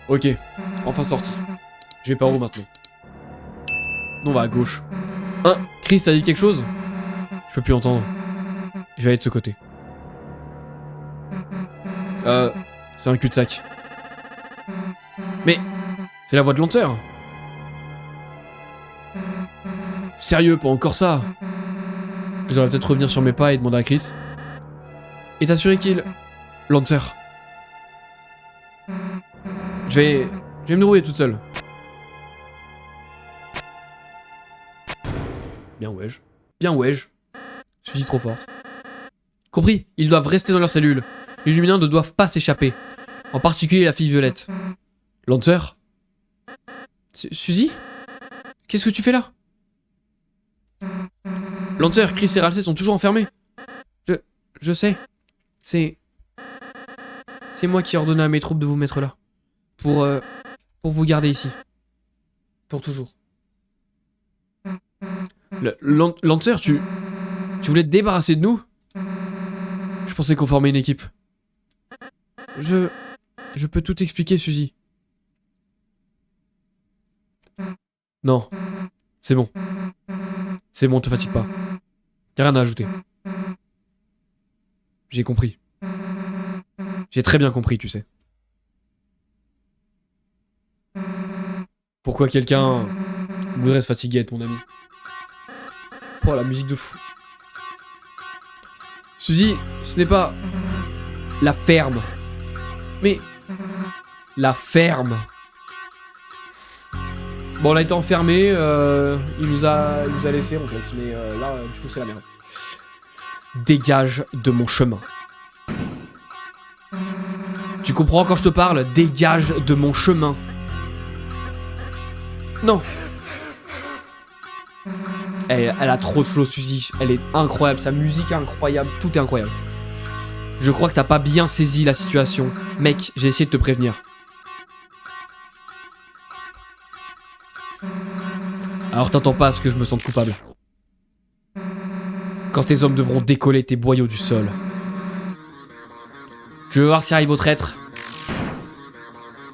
Ok, enfin sorti. Je vais par où maintenant? On va à gauche. Hein? Chris, t'as dit quelque chose? Je peux plus entendre. Je vais aller de ce côté. C'est un cul-de-sac. Mais, c'est la voix de Lancer. Sérieux, pas encore ça. J'aurais peut-être revenir sur mes pas et demander à Chris. Et t'assurer qu'il... Lancer. Je vais me débrouiller toute seule. Bien wesh. Bien wesh. Suzy trop forte. Compris, ils doivent rester dans leur cellule. Les Luminins ne doivent pas s'échapper. En particulier la fille Violette. Lancer? Suzy? Qu'est-ce que tu fais là? Lancer, Chris et Ralsei sont toujours enfermés. Je sais. C'est moi qui ai ordonné à mes troupes de vous mettre là. Pour vous garder ici. Pour toujours. Lancer, tu voulais te débarrasser de nous? Je pensais qu'on formait une équipe. Je peux tout expliquer, Suzy. Non. C'est bon. C'est bon, te fatigue pas. Y'a rien à ajouter. J'ai compris. J'ai très bien compris, tu sais. Pourquoi quelqu'un voudrait se fatiguer être mon ami? Oh, la musique de fou. Suzy, ce n'est pas... la ferme. Mais... la ferme. Bon, on a été enfermé, il nous a laissé en fait, mais là, du coup, c'est la merde. Dégage de mon chemin. Tu comprends quand je te parle? Dégage de mon chemin. Non. Elle a trop de flow, Suzy. Elle est incroyable, sa musique est incroyable, tout est incroyable. Je crois que t'as pas bien saisi la situation. Mec, j'ai essayé de te prévenir. Alors t'entends pas ce que je me sens coupable. Quand tes hommes devront décoller tes boyaux du sol. Je veux voir si arrive au traître.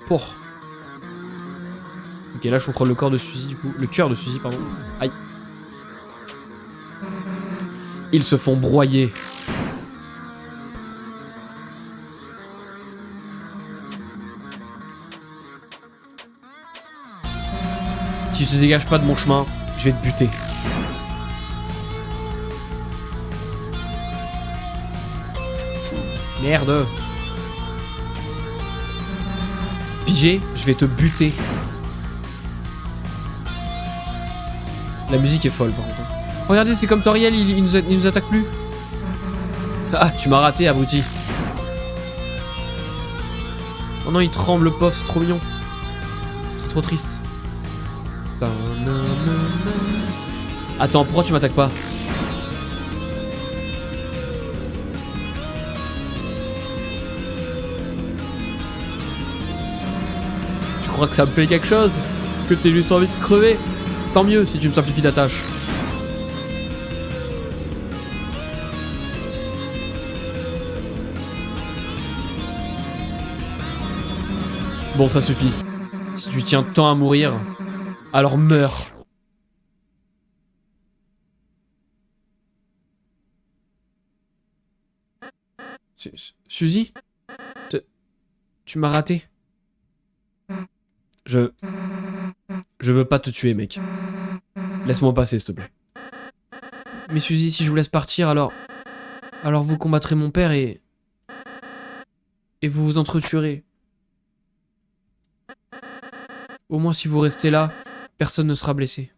Pour. Ok, là je contrôle le corps de Suzy du coup. Le cœur de Suzy, pardon. Aïe. Ils se font broyer. Si tu te dégages pas de mon chemin, je vais te buter. Merde. Pigé, je vais te buter. La musique est folle par contre. Regardez, c'est comme Toriel, il nous attaque plus. Ah, tu m'as raté, abruti. Oh non, il tremble, le pauvre, c'est trop mignon. C'est trop triste. Attends, pourquoi tu m'attaques pas? Tu crois que ça me fait quelque chose? Que t'aies juste envie de crever? Tant mieux si tu me simplifies la tâche. Bon, ça suffit. Si tu tiens tant à mourir, alors meurs. Suzy? Tu m'as raté? Je veux pas te tuer, mec. Laisse-moi passer, s'il te plaît. Mais Suzy, si je vous laisse partir, alors vous combattrez mon père et vous vous entretuerez. Au moins, si vous restez là, personne ne sera blessé.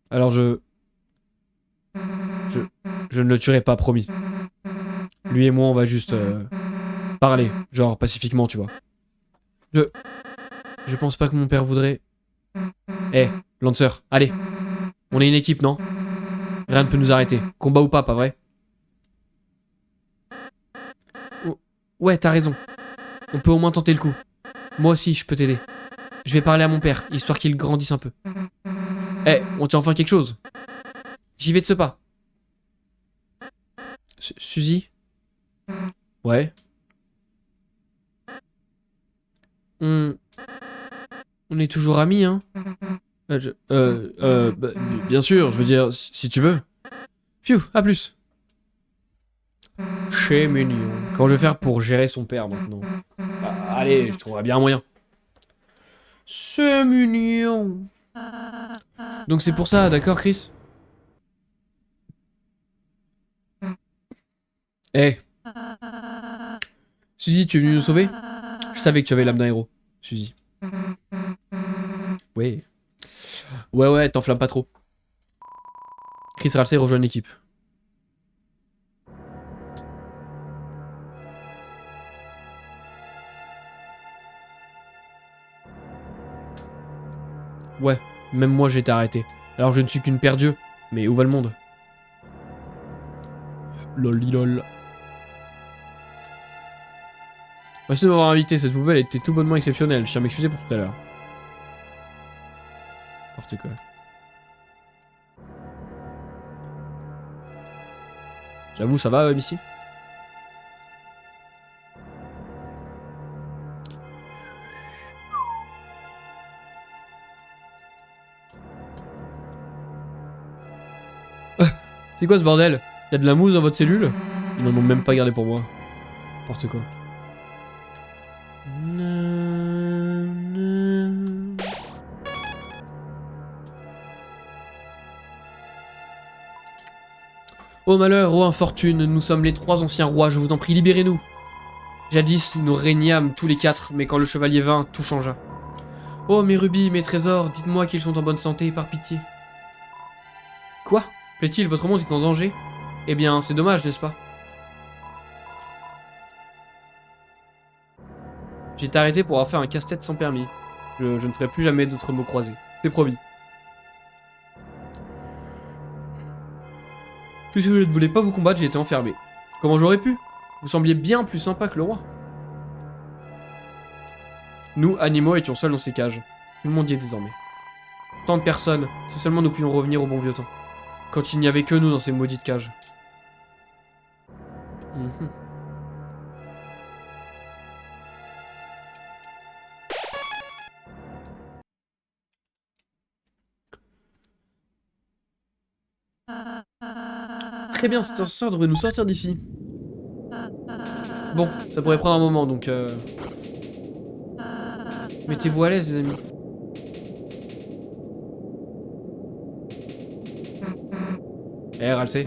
Alors je ne le tuerai pas, promis. Lui et moi, on va juste parler, genre pacifiquement, tu vois. Je pense pas que mon père voudrait... Eh, Lancer, allez. On est une équipe, non? Rien ne peut nous arrêter. Combat ou pas vrai? Ouais, t'as raison. On peut au moins tenter le coup. Moi aussi, je peux t'aider. Je vais parler à mon père, histoire qu'il grandisse un peu. Eh, on tient enfin quelque chose. J'y vais de ce pas. Suzy? Ouais. On est toujours amis, hein. Bien sûr, je veux dire, si tu veux. Pfiou, à plus. Chez Mignon. Comment je vais faire pour gérer son père maintenant? Allez, je trouverai bien un moyen. C'est mignon. Donc c'est pour ça, d'accord, Chris? Eh. Suzy, tu es venue nous sauver? Je savais que tu avais l'âme d'un héros, Suzy. Ouais. Ouais, t'enflamme pas trop. Chris Ralsei rejoint l'équipe. Ouais, même moi j'ai été arrêté. Alors je ne suis qu'une perdue. Mais où va le monde? Lolilol. Merci de m'avoir invité, cette poubelle était tout bonnement exceptionnelle. Je tiens à m'excuser pour tout à l'heure. N'importe quoi. J'avoue, ça va, Misty? C'est quoi ce bordel? Y'a de la mousse dans votre cellule? Ils n'en ont même pas gardé pour moi. N'importe quoi. Oh malheur, oh infortune, nous sommes les 3 anciens rois, je vous en prie, libérez-nous. Jadis, nous régnâmes tous les 4, mais quand le chevalier vint, tout changea. Oh mes rubis, mes trésors, dites-moi qu'ils sont en bonne santé, par pitié. Quoi? Plaît-il, votre monde est en danger? Eh bien, c'est dommage, n'est-ce pas? J'ai été arrêté pour avoir fait un casse-tête sans permis. Je ne ferai plus jamais d'autres mots croisés. C'est promis. Puisque je ne voulais pas vous combattre, j'ai été enfermé. Comment j'aurais pu? Vous sembliez bien plus sympa que le roi. Nous, animaux, étions seuls dans ces cages. Tout le monde y est désormais. Tant de personnes, si seulement nous pouvions revenir au bon vieux temps. Quand il n'y avait que nous dans ces maudites cages. Très bien, cet ascenseur devrait nous sortir d'ici. Bon, ça pourrait prendre un moment, donc mettez-vous à l'aise, les amis. Eh, Ralsei.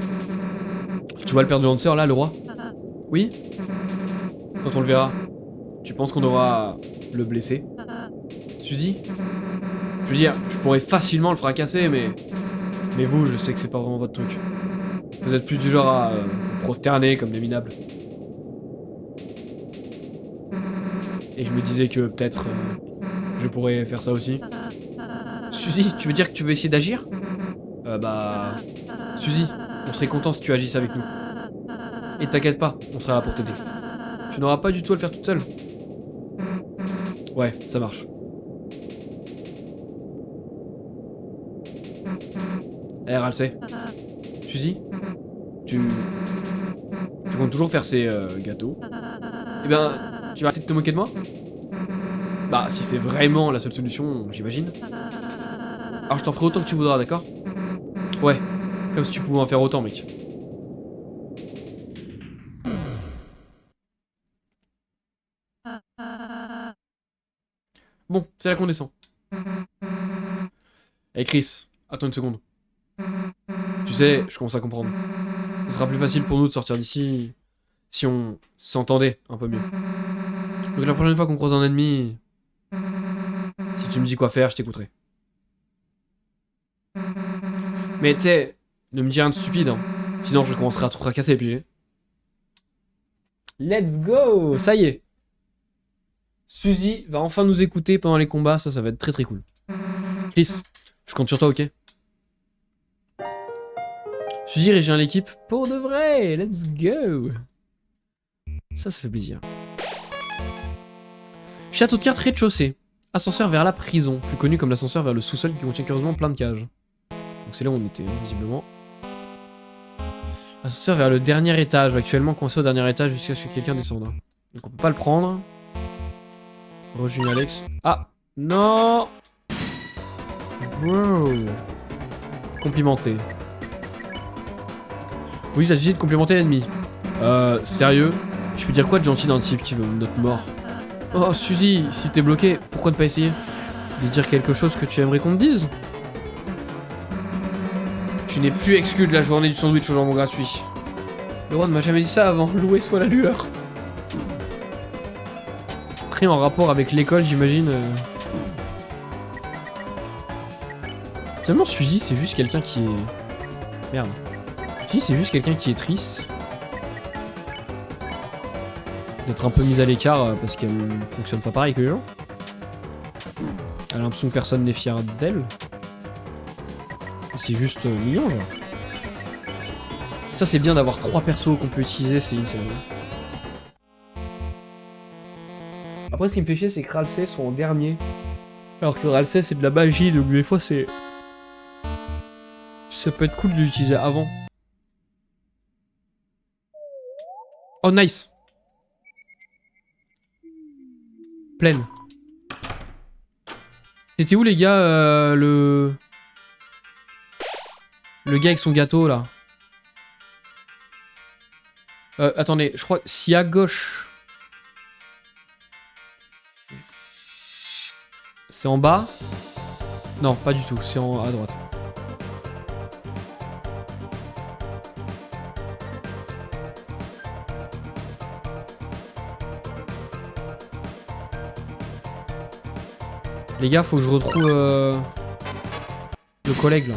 Tu vois le père de Lancer, là, le roi? Oui? Quand on le verra, tu penses qu'on devra le blesser? Suzy? Je veux dire, je pourrais facilement le fracasser, mais... Mais vous, je sais que c'est pas vraiment votre truc. Vous êtes plus du genre à vous prosterner comme des minables. Et je me disais que peut-être je pourrais faire ça aussi. Suzy, tu veux dire que tu veux essayer d'agir? Suzy, on serait content si tu agisses avec nous. Et t'inquiète pas, on sera là pour t'aider. Tu n'auras pas du tout à le faire toute seule. Ouais, ça marche. Eh, Ralsei. Suzy, tu comptes toujours faire ces gâteaux? Eh bien, tu vas arrêter de te moquer de moi? Bah, si c'est vraiment la seule solution, j'imagine. Alors je t'en ferai autant que tu voudras, d'accord? Ouais, comme si tu pouvais en faire autant, mec. Bon, c'est là qu'on descend. Eh Chris, attends une seconde. Tu sais, je commence à comprendre. Ce sera plus facile pour nous de sortir d'ici si on s'entendait un peu mieux. Donc la prochaine fois qu'on croise un ennemi, si tu me dis quoi faire, je t'écouterai. Mais tu sais, ne me dis rien de stupide, hein. Sinon je commencerai à tout fracasser, pigé. Let's go! Ça y est. Suzy va enfin nous écouter pendant les combats, ça va être très très cool. Chris, je compte sur toi, ok? Suzy rejoint l'équipe pour de vrai, let's go! Ça fait plaisir. Château de cartes rez-de-chaussée. Ascenseur vers la prison, plus connu comme l'ascenseur vers le sous-sol qui contient curieusement plein de cages. Donc c'est là où on était, visiblement. Ascenseur vers le dernier étage, actuellement coincé au dernier étage jusqu'à ce que quelqu'un descende. Donc on peut pas le prendre. Rejoins Alex. Ah non. Wow. Complimenter. Oui, t'as décidé de complimenter l'ennemi. Sérieux? Je peux dire quoi de gentil d'un type qui veut notre mort? Oh, Suzy, si t'es bloqué, pourquoi ne pas essayer de dire quelque chose que tu aimerais qu'on te dise? Tu n'es plus exclu de la journée du sandwich au jambon gratuit. Le roi ne m'a jamais dit ça avant, loué soit la lueur. Très en rapport avec l'école, j'imagine. Finalement, Suzy, c'est juste quelqu'un qui est... Merde. Suzy, c'est juste quelqu'un qui est triste. D'être un peu mise à l'écart parce qu'elle fonctionne pas pareil que les gens. Elle a l'impression que personne n'est fier d'elle. C'est juste mignon, genre. Ça, c'est bien d'avoir 3 persos qu'on peut utiliser, c'est Après, ce qui me fait chier, c'est que Ralsei sont en dernier. Alors que Ralsei, c'est de la magie, donc des fois, c'est... Ça peut être cool de l'utiliser avant. Oh, nice. Pleine. C'était où, les gars, le gars avec son gâteau, là. Attendez, je crois... Si à gauche... C'est en bas? Non, pas du tout, c'est à droite. Les gars, faut que je retrouve le collègue là.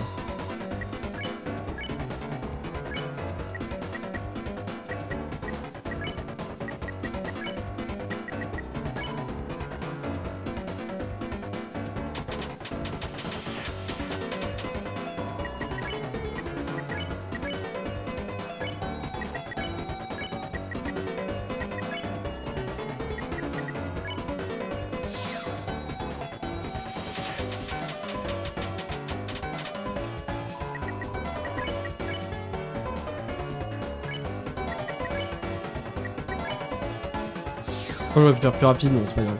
Oh, j'aurais pu faire plus rapide, mais c'est pas grave.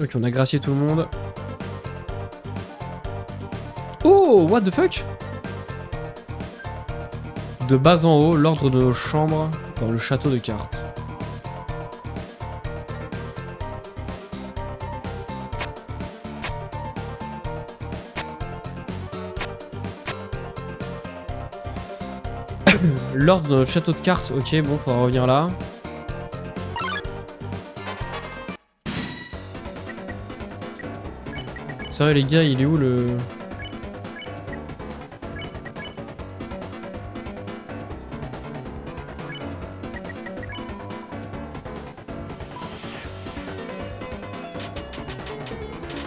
Ok, on a gracié tout le monde. Oh, what the fuck? De bas en haut, l'ordre de nos chambres dans le château de cartes. L'ordre de notre château de cartes, ok, bon, faudra revenir là. Sérieux les gars, il est où le...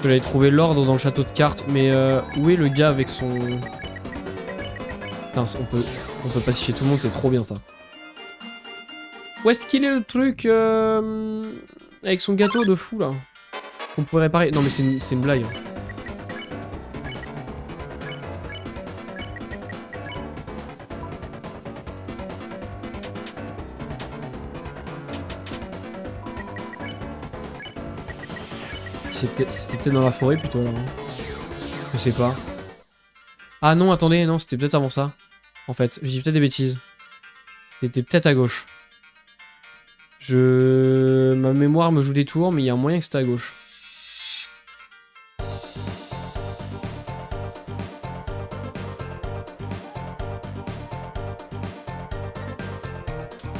J'allais trouver l'ordre dans le château de cartes, mais où est le gars avec son... Putain, on peut pacifier tout le monde, c'est trop bien ça. Où est-ce qu'il est le truc avec son gâteau de fou là? Qu'on pourrait réparer. Non mais c'est une blague. C'était peut-être dans la forêt plutôt là. Je sais pas. Ah non, attendez, non, c'était peut-être avant ça. En fait, je dis peut-être des bêtises. C'était peut-être à gauche. Ma mémoire me joue des tours, mais il y a un moyen que c'était à gauche.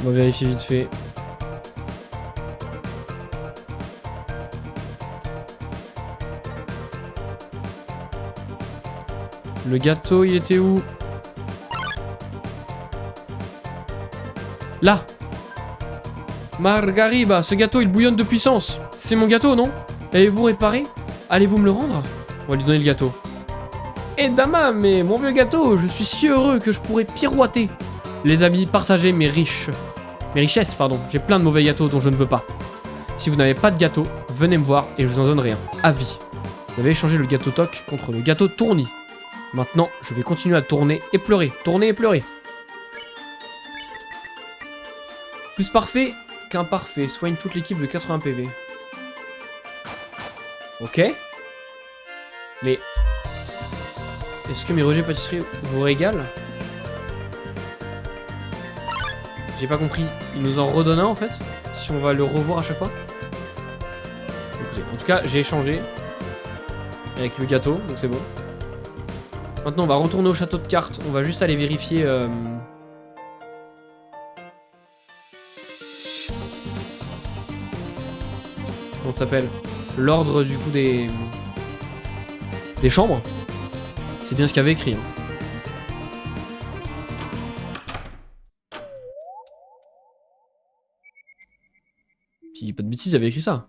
On va vérifier vite fait. Le gâteau, il était où? Là! Margariba, ce gâteau, il bouillonne de puissance. C'est mon gâteau, non? Avez-vous réparé? Allez-vous me le rendre? On va lui donner le gâteau. Eh Dama, mais mon vieux gâteau, je suis si heureux que je pourrais pirouetter. Les amis, partagez mes richesses, pardon. J'ai plein de mauvais gâteaux dont je ne veux pas. Si vous n'avez pas de gâteau, venez me voir et je vous en donnerai un. À vie. Vous avez échangé le gâteau toc contre le gâteau tourni. Maintenant, je vais continuer à tourner et pleurer. Tourner et pleurer. Plus parfait qu'imparfait. Soigne toute l'équipe de 80 PV. Ok. Mais... Est-ce que mes rejets pâtisserie vous régalent? J'ai pas compris. Il nous en redonne un en fait? Si on va le revoir à chaque fois? Écoutez, en tout cas, j'ai échangé avec le gâteau, donc c'est bon. Maintenant, on va retourner au château de cartes. On va juste aller vérifier... Comment ça s'appelle? L'ordre du coup des chambres. C'est bien ce qu'il y avait écrit. Hein. Si je dis pas de bêtises, il y avait écrit ça.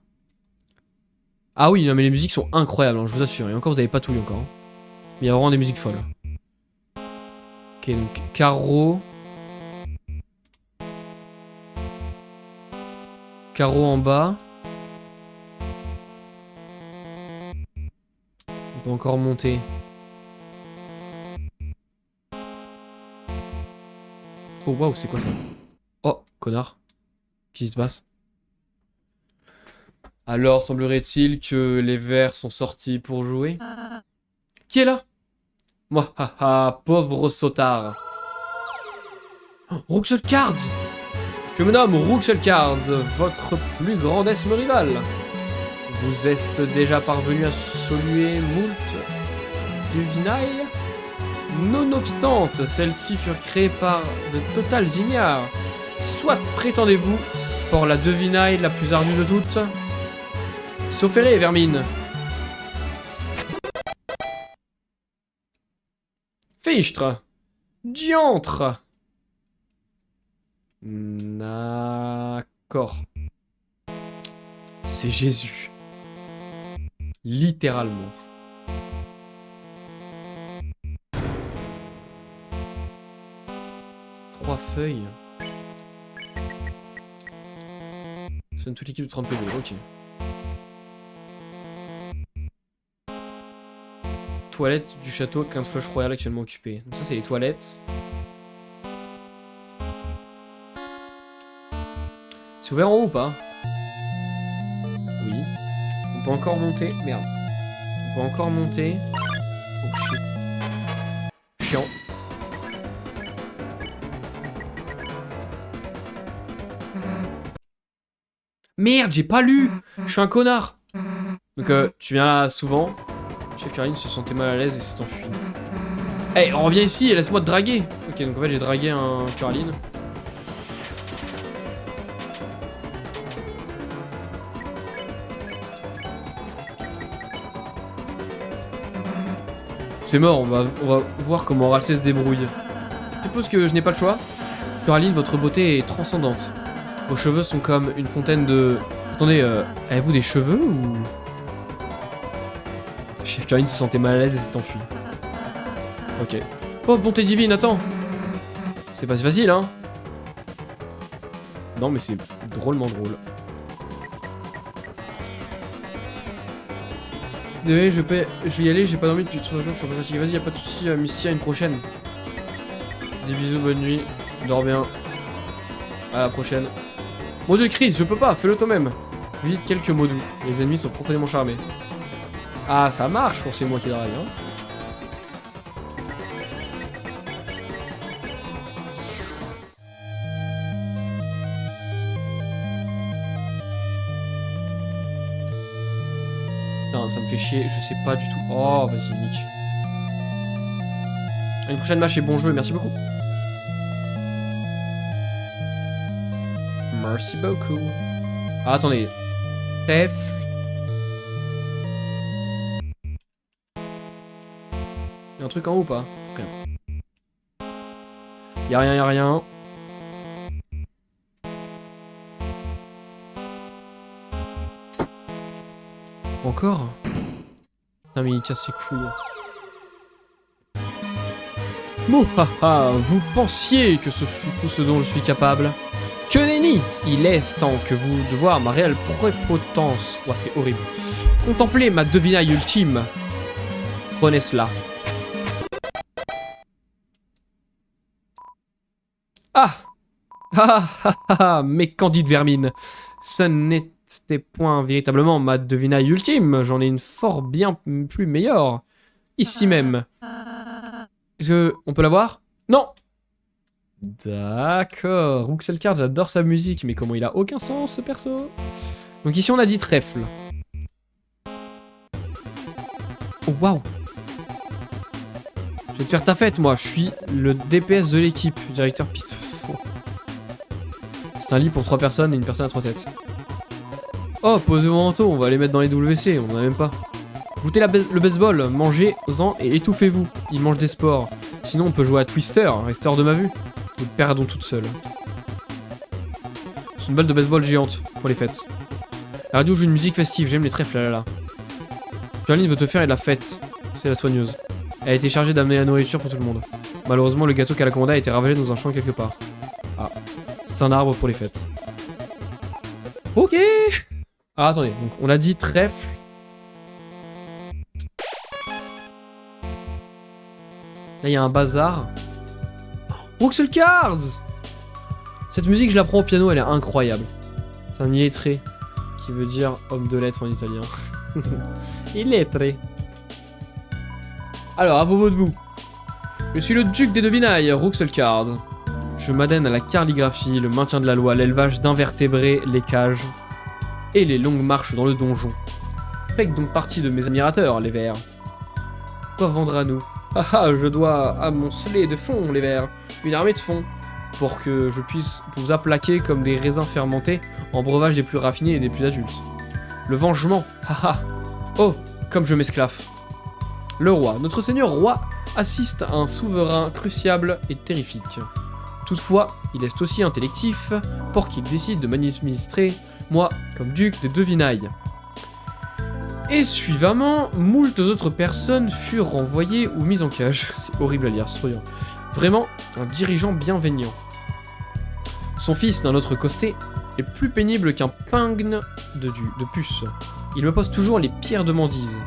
Ah oui, non mais les musiques sont incroyables, hein, je vous assure. Et encore, vous avez pas tout lu encore. Hein. Mais il y a vraiment des musiques folles. Ok, donc carreau. Carreau en bas. On peut encore monter. Oh waouh, c'est quoi ça? Oh, connard. Qu'est-ce qui se passe? Alors, semblerait-il que les verts sont sortis pour jouer? Qui est là? Moi, haha, pauvre sautard. Oh, Roxelcards! Je me nomme Roxelcards, votre plus grandissime rival. Vous êtes déjà parvenu à soluer moult divinailles? Nonobstant, celles-ci furent créées par de totales ignares. Soit prétendez-vous pour la devinaille la plus ardue de toutes? Saufferez, vermine. Fichtre. Diantre. D'accord. C'est Jésus. Littéralement. Trois feuilles. Sonne toute l'équipe de 30 PV, ok. Toilettes du château, 15 flush royal actuellement occupées. Donc ça c'est les toilettes. C'est ouvert en haut ou pas? Oui. On peut encore monter. Merde. On peut encore monter. Oh shit. Chiant. Merde, j'ai pas lu. Je suis un connard. Donc tu viens là souvent. Chef Caroline se sentait mal à l'aise et s'est enfui. Eh, hey, on revient ici et laisse-moi te draguer. Ok, donc en fait j'ai dragué un Caroline. C'est mort, on va voir comment Ralsei se débrouille. Je suppose que je n'ai pas le choix. Caroline, votre beauté est transcendante. Vos cheveux sont comme une fontaine de... Attendez, avez-vous des cheveux ou... Chef Caroline se sentait mal à l'aise et s'est enfui. Ok. Oh, bonté divine, attends. C'est pas si facile, hein. Non, mais c'est drôlement drôle. Désolé, je vais y aller, j'ai pas dormi depuis 3 jours, je suis un peu fatigué. Vas-y, y'a pas de soucis, Misty, à une prochaine. Des bisous, bonne nuit, dors bien. À la prochaine. Mon dieu, Chris, je peux pas, fais-le toi-même. Vite, quelques mots doux. Les ennemis sont profondément charmés. Ah, ça marche quand c'est moi qui drague, hein. Putain, ça me fait chier, je sais pas du tout. Oh, vas-y, nique. À une prochaine match et bon jeu, merci beaucoup. Merci beaucoup. Ah, attendez. Tef. Y'a un truc en haut ou pas? Rien. Y'a rien, y'a rien. Encore? Putain, mais il tire ses couilles. Mouhaha, vous pensiez que ce fut tout ce dont je suis capable? Que nenni! Il est temps que vous de voir ma réelle prépotence. Ouah, c'est horrible. Contemplez ma devinaille ultime. Prenez cela. Ah! Ah ah ah ah, mes candides vermines. Ce n'était point véritablement ma devinaille ultime. J'en ai une fort bien plus meilleure. Ici même. Est-ce que on peut la voir? Non. D'accord. Ruxelkard, j'adore sa musique, mais comment il a aucun sens ce perso. Donc ici on a dit trèfle. Oh waouh. Je vais te faire ta fête moi, je suis le DPS de l'équipe, directeur piste son. C'est un lit pour 3 personnes et une personne à 3 têtes. Oh, posez vos manteaux, on va les mettre dans les WC, on en a même pas. Goûtez le baseball, mangez-en et étouffez-vous. Il mange des sports. Sinon on peut jouer à Twister, restez hors de ma vue. Nous perdons toutes seules. C'est une balle de baseball géante pour les fêtes. La radio joue une musique festive, j'aime les trèfles là. Caroline veut te faire de la fête. C'est la soigneuse. Elle a été chargée d'amener la nourriture pour tout le monde. Malheureusement, le gâteau qu'elle a commandé a été ravagé dans un champ quelque part. Ah, c'est un arbre pour les fêtes. Ok. Ah, attendez, donc on a dit trèfle. Là, il y a un bazar. Ruxelkard! Cette musique, je la prends au piano, elle est incroyable. C'est un illettré, qui veut dire homme de lettres en italien. Illettré. Alors, à propos de vous. Je suis le duc des devinailles, Ruxelkard. Je m'adonne à la calligraphie, le maintien de la loi, l'élevage d'invertébrés, les cages et les longues marches dans le donjon. Faites donc partie de mes admirateurs, les vers. Quoi vendre à nous? Ah ah, je dois amonceler de fonds, les vers. Une armée de fonds. Pour que je puisse vous applaquer comme des raisins fermentés en breuvage des plus raffinés et des plus adultes. Le vengement. Ah ah. Oh, comme je m'esclaffe. Le roi. Notre seigneur roi assiste à un souverain cruciable et terrifique. Toutefois, il est aussi intellectif pour qu'il décide de m'administrer, moi, comme duc des devinailles. Et suivamment, moult autres personnes furent renvoyées ou mises en cage. C'est horrible à lire, c'est trop dur. Vraiment, un dirigeant bienveillant. Son fils, d'un autre côté, est plus pénible qu'un pingne de puce. Il me pose toujours les pires demandises.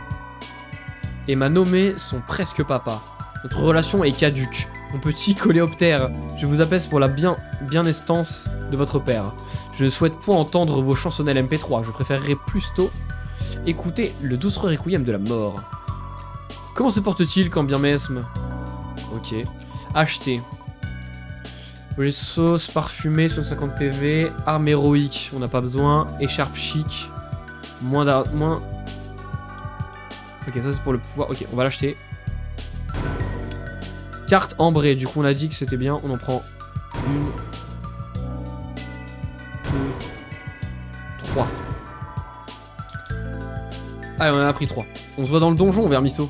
Et m'a nommé son presque papa. Notre relation est caduque. Mon petit coléoptère, je vous apaise pour la bien-estance de votre père. Je ne souhaite point entendre vos chansonnelles MP3, je préférerais plus tôt écouter le douce requiem de la mort. Comment se porte-t-il quand bien mesme? Ok. Acheter. Les sauces parfumées, 50 PV. Arme héroïque, on n'a pas besoin. Écharpe chic. Moins... Ok, ça c'est pour le pouvoir. Ok, on va l'acheter. Carte ambrée, du coup on a dit que c'était bien. On en prend 1, 2, 3. Allez, on en a pris 3. On se voit dans le donjon, Vermisseau.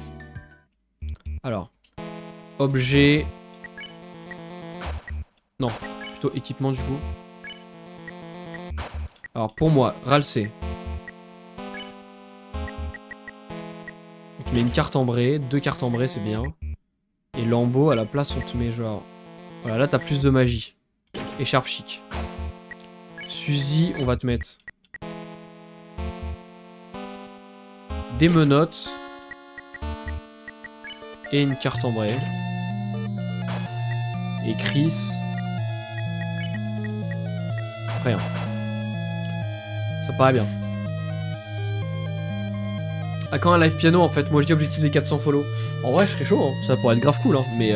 Alors. Objet. Non, plutôt équipement du coup. Alors pour moi, Ralsei. On te met une carte ambrée, 2 cartes ambrées c'est bien. Et Lambeau à la place on te met genre... Voilà, là t'as plus de magie. Écharpe chic. Suzy, on va te mettre... des menottes. Et une carte ambrée. Et Chris... rien. Ça paraît bien. Ah, quand un live piano en fait, moi je dis objectif des 400 follow. En vrai je serais chaud, hein. Ça pourrait être grave cool, hein. Mais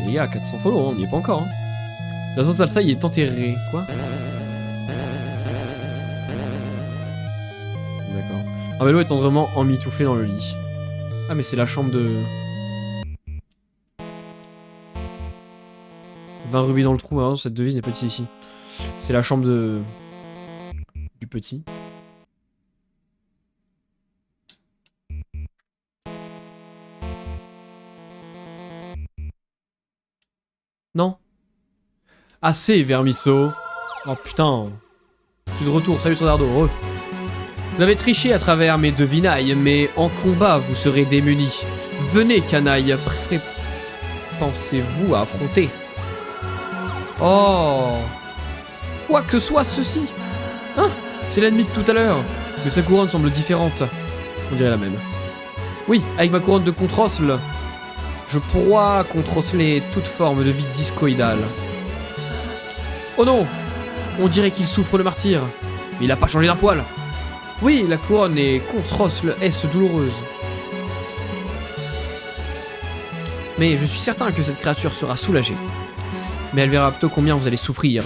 les gars, 400 follow, hein, on n'y est pas encore. Hein. La zone salsa il est enterré. Quoi? D'accord. Armello est tendrement emmitouflé dans le lit. Ah mais c'est la chambre de... 20 rubis dans le trou, alors cette devise n'est pas ici. C'est la chambre de... du petit. Non. Assez, Vermisseau. Oh putain. Je suis de retour, salut Sodardo, heureux. Vous avez triché à travers mes devinailles, mais en combat vous serez démunis. Venez, canaille, pensez-vous à affronter? Oh. Quoi que soit ceci. Hein? C'est l'ennemi de tout à l'heure. Mais sa couronne semble différente. On dirait la même. Oui, avec ma couronne de controsle, je pourrais controsler toute forme de vie discoïdale. Oh non! On dirait qu'il souffre le martyr. Mais il a pas changé d'un poil. Oui, la couronne est consrosse le S douloureuse. Mais je suis certain que cette créature sera soulagée. Mais elle verra plutôt combien vous allez souffrir.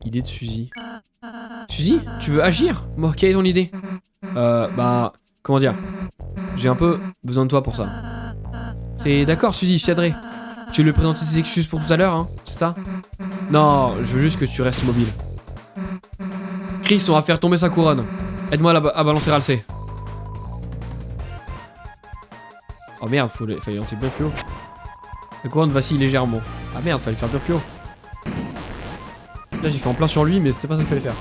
Idée de Suzy. Suzy, tu veux agir? Moi, quelle est ton idée? Bah, comment dire? J'ai un peu besoin de toi pour ça. C'est d'accord, Suzy, je t'aiderai. Tu veux lui présenter tes excuses pour tout à l'heure, hein? C'est ça? Non, je veux juste que tu restes mobile. Chris, on va faire tomber sa couronne. Aide-moi à balancer Ralsei. Oh merde, fallait lancer bien plus haut. La couronne vacille légèrement. Ah merde, fallait faire bien plus haut. Là j'ai fait en plein sur lui, mais c'était pas ça qu'il fallait faire.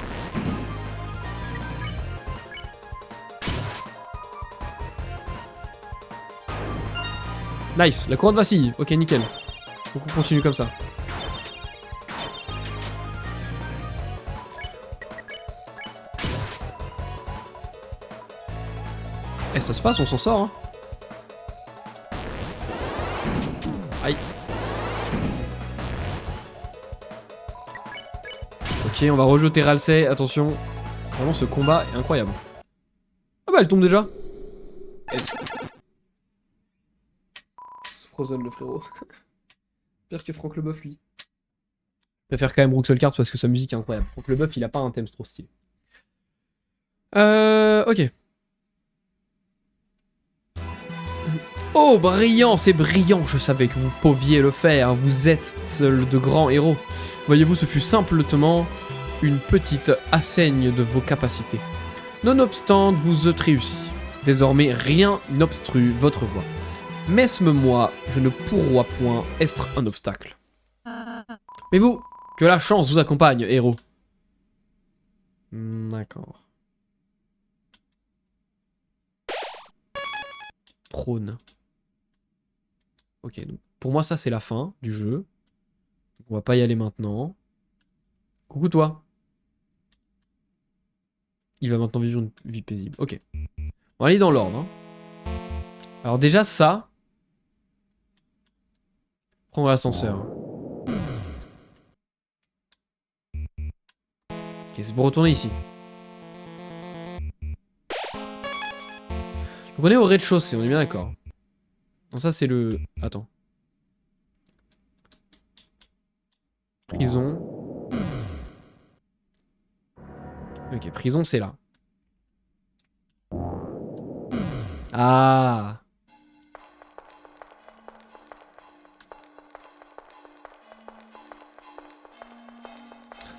Nice, la couronne vacille. Ok, nickel. Donc on continue comme ça. Eh, ça se passe, on s'en sort, hein. Aïe. Ok, on va rejeter Ralsei, attention. Vraiment, ce combat est incroyable. Ah bah, elle tombe déjà. Frozen, le frérot. Pire que Franck Leboeuf, lui. Je préfère quand même Roxelcart parce que sa musique est incroyable. Franck Leboeuf, il a pas un thème trop stylé. Ok. Oh, brillant, c'est brillant. Je savais que vous pouviez le faire. Vous êtes de grands héros. Voyez-vous, ce fut simplement une petite assaigne de vos capacités. Nonobstant, vous êtes réussi. Désormais, rien n'obstrue votre voie. Mesme moi, je ne pourrai point être un obstacle. Mais vous, que la chance vous accompagne, héros. D'accord. Trône. Ok, donc pour moi ça c'est la fin du jeu. On va pas y aller maintenant. Coucou toi. Il va maintenant vivre une vie paisible. Ok. On va aller dans l'ordre. Hein. Alors déjà ça. Prendre l'ascenseur. Ok, c'est pour retourner ici. Donc on est au rez-de-chaussée, on est bien d'accord. Non, ça c'est le... Attends. Prison. Ok, prison c'est là. Ah.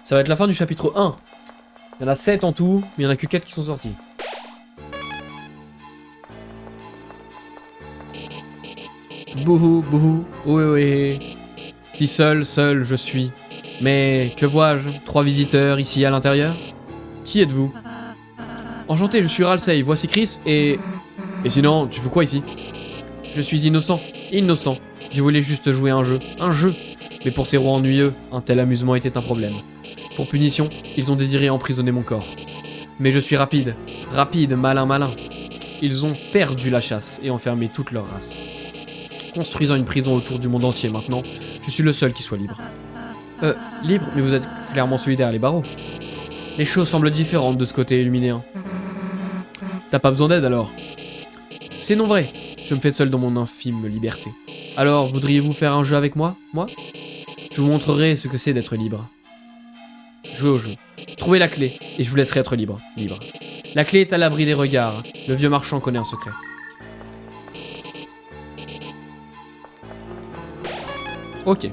Ça va être la fin du chapitre 1. Il y en a 7 en tout, mais il n'y en a que 4 qui sont sortis. Bouhou, bouhou, oui, oui. Si seul je suis. Mais que vois-je? 3 visiteurs ici à l'intérieur? Qui êtes-vous? Enchanté, je suis Ralsei, voici Chris et... Et sinon, tu fais quoi ici? Je suis innocent, innocent. Je voulais juste jouer un jeu, Mais pour ces rois ennuyeux, un tel amusement était un problème. Pour punition, ils ont désiré emprisonner mon corps. Mais je suis rapide, malin. Ils ont perdu la chasse et enfermé toute leur race. Construisant une prison autour du monde entier maintenant, je suis le seul qui soit libre. Libre, mais vous êtes clairement celui derrière les barreaux. Les choses semblent différentes de ce côté illuminéen. T'as pas besoin d'aide alors? C'est non vrai, je me fais seul dans mon infime liberté. Alors, voudriez-vous faire un jeu avec moi? Je vous montrerai ce que c'est d'être libre. Jouez au jeu. Trouvez la clé, et je vous laisserai être libre. La clé est à l'abri des regards. Le vieux marchand connaît un secret. Ok.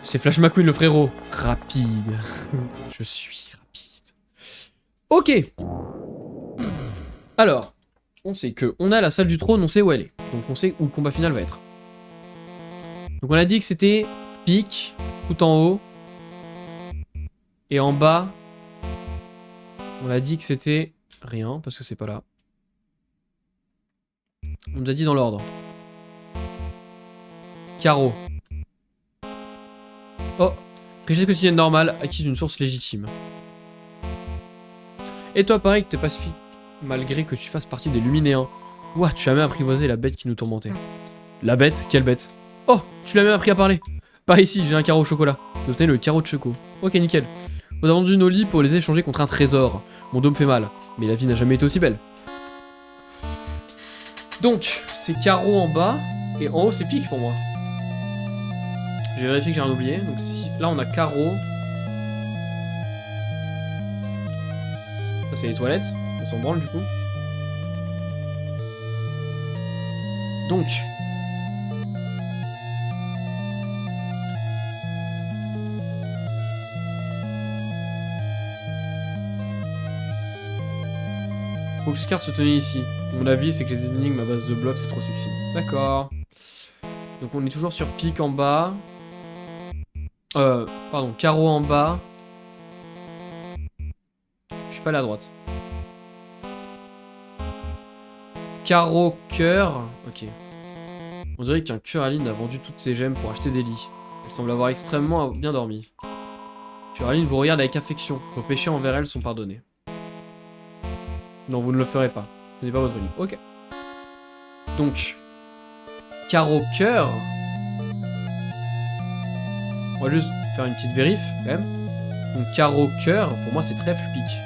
C'est Flash McQueen le frérot. Rapide. Je suis rapide. Ok. Alors, on sait que on a la salle du trône, on sait où elle est. Donc on sait où le combat final va être. Donc on a dit que c'était pic, tout en haut. Et en bas, on a dit que c'était rien, parce que c'est pas là. On nous a dit dans l'ordre. Carreau. Oh, richesse quotidienne normale, acquise d'une source légitime. Et toi, pareil que t'es pacifique, malgré que tu fasses partie des Luminéens. Ouah, tu as même apprivoisé la bête qui nous tourmentait. La bête? Quelle bête? Oh, tu l'as même appris à parler. Par ici, j'ai un carreau au chocolat. Vous obtenez le carreau de choco. Ok, nickel. On a vendu nos lits pour les échanger contre un trésor. Mon dos me fait mal, mais la vie n'a jamais été aussi belle. Donc, c'est carreau en bas, et en haut c'est pique pour moi. J'ai vérifié que j'ai rien oublié, donc si... là on a carreau. Ça c'est les toilettes, on s'en branle du coup. Donc... Boxcar se tenait ici. Mon avis, c'est que les énigmes à base de blocs, c'est trop sexy. D'accord. Donc on est toujours sur pique en bas. Pardon, carreau en bas. Je suis pas allé à droite. Carreau, cœur. Ok. On dirait qu'un Curaline a vendu toutes ses gemmes pour acheter des lits. Elle semble avoir extrêmement bien dormi. Curaline vous regarde avec affection. Vos péchés envers elle sont pardonnés. Non, vous ne le ferez pas. Ce n'est pas votre lit. Ok. Donc, carreau cœur. On va juste faire une petite vérif, quand même. Donc, carreau cœur, pour moi, c'est trèfle pique.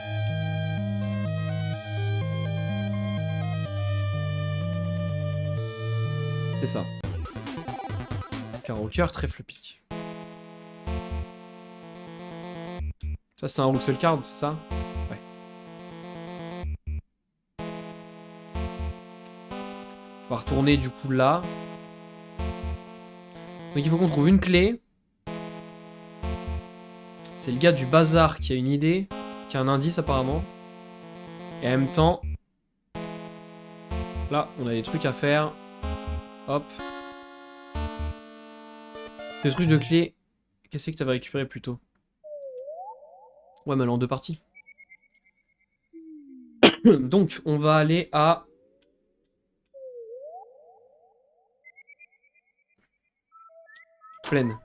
C'est ça. Carreau cœur, trèfle pique. Ça, c'est un Rouxel card, c'est ça? Ouais. On va retourner du coup là. Donc il faut qu'on trouve une clé. C'est le gars du bazar qui a une idée, qui a un indice apparemment. Et en même temps, là on a des trucs à faire. Hop. Des trucs de clé. Qu'est-ce que t'avais récupéré plus tôt? Ouais, mais elle est en deux parties. Donc on va aller à... Plaine.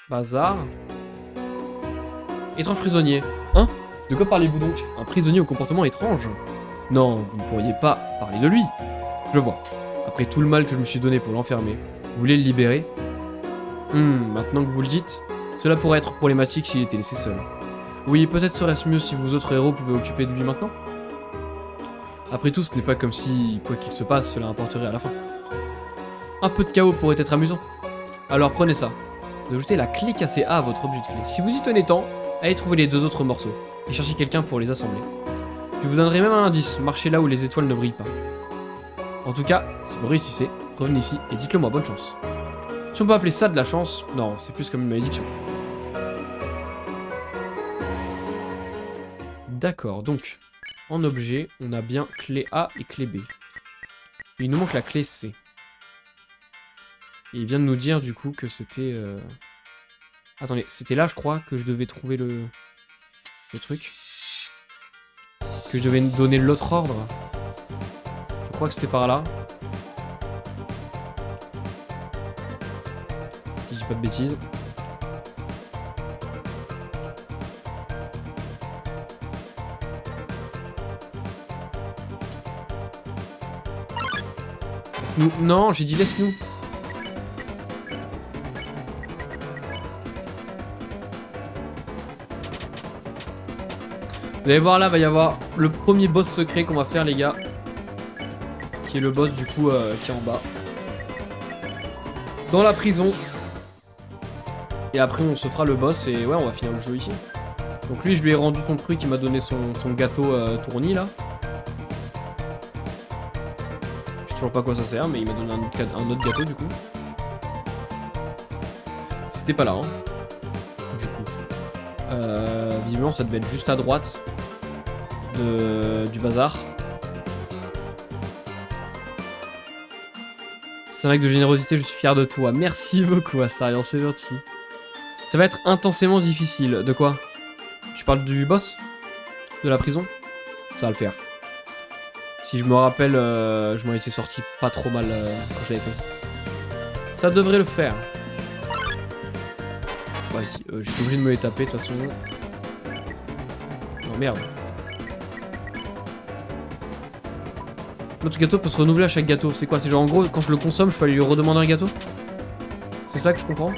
Bazar. Étrange prisonnier. Hein? De quoi parlez-vous donc? Un prisonnier au comportement étrange? Non, vous ne pourriez pas parler de lui. Je vois. Après tout le mal que je me suis donné pour l'enfermer, vous voulez le libérer? Maintenant que vous le dites, cela pourrait être problématique s'il était laissé seul. Oui, peut-être serait-ce mieux si vos autres héros pouvaient occuper de lui maintenant? Après tout, ce n'est pas comme si, quoi qu'il se passe, cela importerait à la fin. Un peu de chaos pourrait être amusant. Alors prenez ça. Vous ajoutez la clé cassée A à votre objet de clé. Si vous y tenez tant, allez trouver les deux autres morceaux et cherchez quelqu'un pour les assembler. Je vous donnerai même un indice, marchez là où les étoiles ne brillent pas. En tout cas, si vous réussissez, revenez ici et dites-le moi, bonne chance. Si on peut appeler ça de la chance, non, c'est plus comme une malédiction. D'accord, donc, en objet, on a bien clé A et clé B. Et il nous manque la clé C. Et il vient de nous dire du coup que c'était... Attendez, c'était là je crois que je devais trouver le truc. Que je devais donner l'autre ordre. Je crois que c'était par là. Si je dis pas de bêtises. Laisse-nous. Non, j'ai dit laisse-nous. Vous allez voir là, va y avoir le premier boss secret qu'on va faire les gars. Qui est le boss du coup qui est en bas. Dans la prison. Et après on se fera le boss et ouais on va finir le jeu ici. Donc lui je lui ai rendu son truc, il m'a donné son gâteau tourni là. Je sais toujours pas à quoi ça sert mais il m'a donné un autre gâteau du coup. C'était pas là hein. Du coup. Visiblement ça devait être juste à droite. Du bazar. C'est un acte de générosité, je suis fier de toi. Merci beaucoup Astarion, c'est gentil. Ça va être intensément difficile. De quoi? Tu parles du boss? De la prison? Ça va le faire. Si je me rappelle, je m'en étais sorti pas trop mal quand je l'avais fait. Ça devrait le faire. Ouais si, j'étais obligé de me les taper de toute façon. Oh merde. Notre gâteau peut se renouveler à chaque gâteau. C'est quoi? C'est genre en gros, quand je le consomme, je peux aller lui redemander un gâteau? C'est ça que je comprends?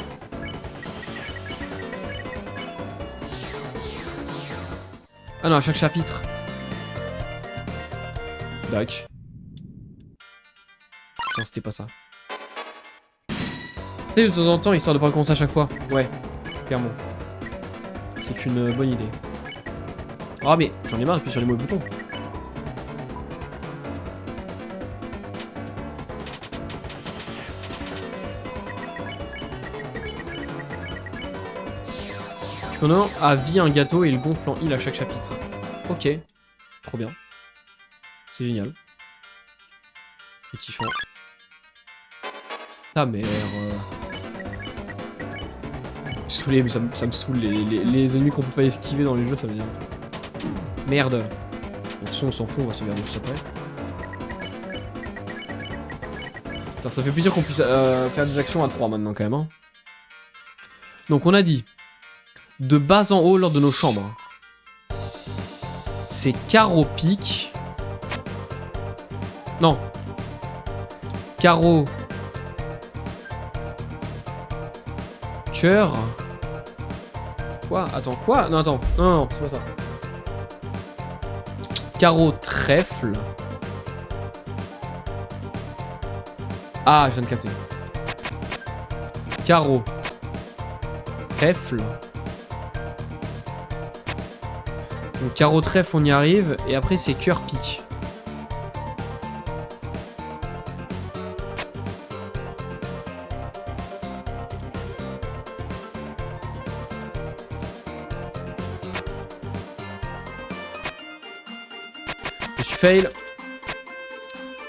Ah non, à chaque chapitre. D'accord. Putain, c'était pas ça. Tu sais, de temps en temps, histoire de pas recommencer à chaque fois. Ouais, clairement. C'est une bonne idée. Ah mais j'en ai marre d'appuyer sur les mauvais boutons. Tu peux donner à vie un gâteau et il gonfle en heal à chaque chapitre. Ok, trop bien. C'est génial. C'est kiffant. Ta mère. Désolé, mais ça me saoule. Les ennemis qu'on peut pas esquiver dans les jeux, ça me dit. Merde. Bon, de toute façon, on s'en fout, on va se regarder juste après. Putain, ça fait plaisir qu'on puisse faire des actions à 3 maintenant, quand même. Hein. Donc, on a dit de bas en haut lors de nos chambres. C'est carreau pique. Non. Carreau. Cœur. Quoi? Attends, quoi? Non, attends. Non, non, c'est pas ça. Carreau trèfle. Ah, je viens de capter. Carreau. Trèfle. Donc carreau trèfle, on y arrive. Et après, c'est cœur pique. Je suis fail.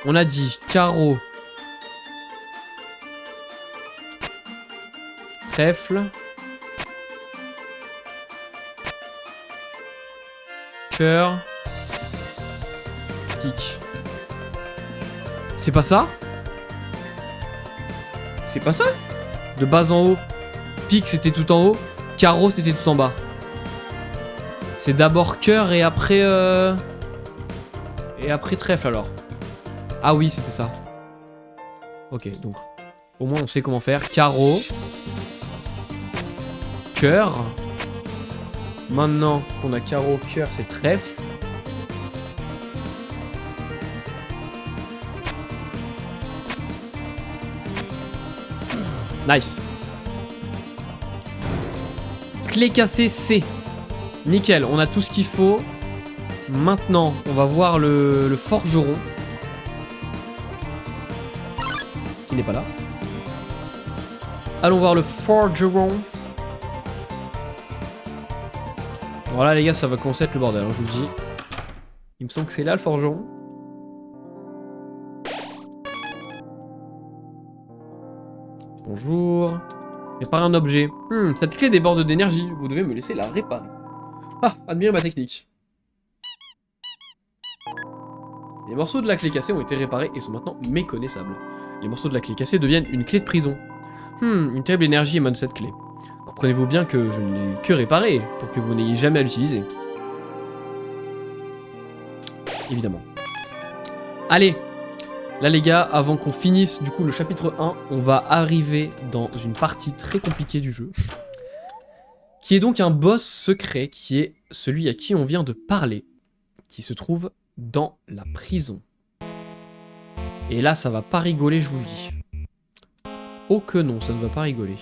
On a dit carreau. Trèfle. Cœur. Pique. C'est pas ça? C'est pas ça? De bas en haut. Pique c'était tout en haut. Carreau c'était tout en bas. C'est d'abord cœur et après trèfle alors. Ah oui c'était ça. Ok donc au moins on sait comment faire. Carreau. Cœur. Maintenant qu'on a carreau, cœur, c'est trèfle. Nice. Clé cassée C. Nickel, on a tout ce qu'il faut. Maintenant, on va voir le forgeron. Qui n'est pas là. Allons voir le forgeron. Voilà les gars, ça va commencer à être le bordel, hein, je vous le dis. Il me semble que c'est là le forgeron. Bonjour. Réparer un objet. Cette clé déborde d'énergie. Vous devez me laisser la réparer. Ah, admirez ma technique. Les morceaux de la clé cassée ont été réparés et sont maintenant méconnaissables. Les morceaux de la clé cassée deviennent une clé de prison. Une terrible énergie émane de cette clé. Comprenez-vous bien que je ne l'ai que réparée pour que vous n'ayez jamais à l'utiliser. Évidemment. Allez. Là les gars, avant qu'on finisse du coup le chapitre 1, on va arriver dans une partie très compliquée du jeu. Qui est donc un boss secret, qui est celui à qui on vient de parler. Qui se trouve dans la prison. Et là ça va pas rigoler, je vous le dis. Oh que non, ça ne va pas rigoler.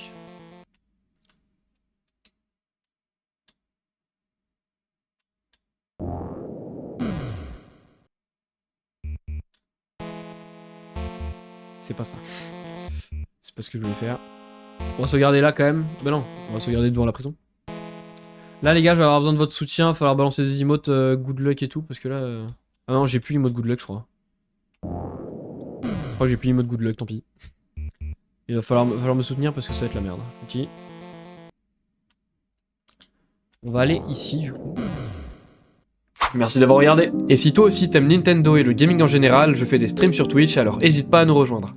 C'est pas ça. C'est pas ce que je voulais faire. On va sauvegarder là quand même. Ben non, on va sauvegarder devant la prison. Là les gars, je vais avoir besoin de votre soutien. Il va falloir balancer des emotes good luck et tout. Parce que là... Ah non, j'ai plus l'emote good luck je crois. Oh, j'ai plus l'emote good luck, tant pis. Il va falloir me soutenir parce que ça va être la merde. Ok. On va aller ici du coup. Merci d'avoir regardé. Et si toi aussi t'aimes Nintendo et le gaming en général, je fais des streams sur Twitch, alors n'hésite pas à nous rejoindre.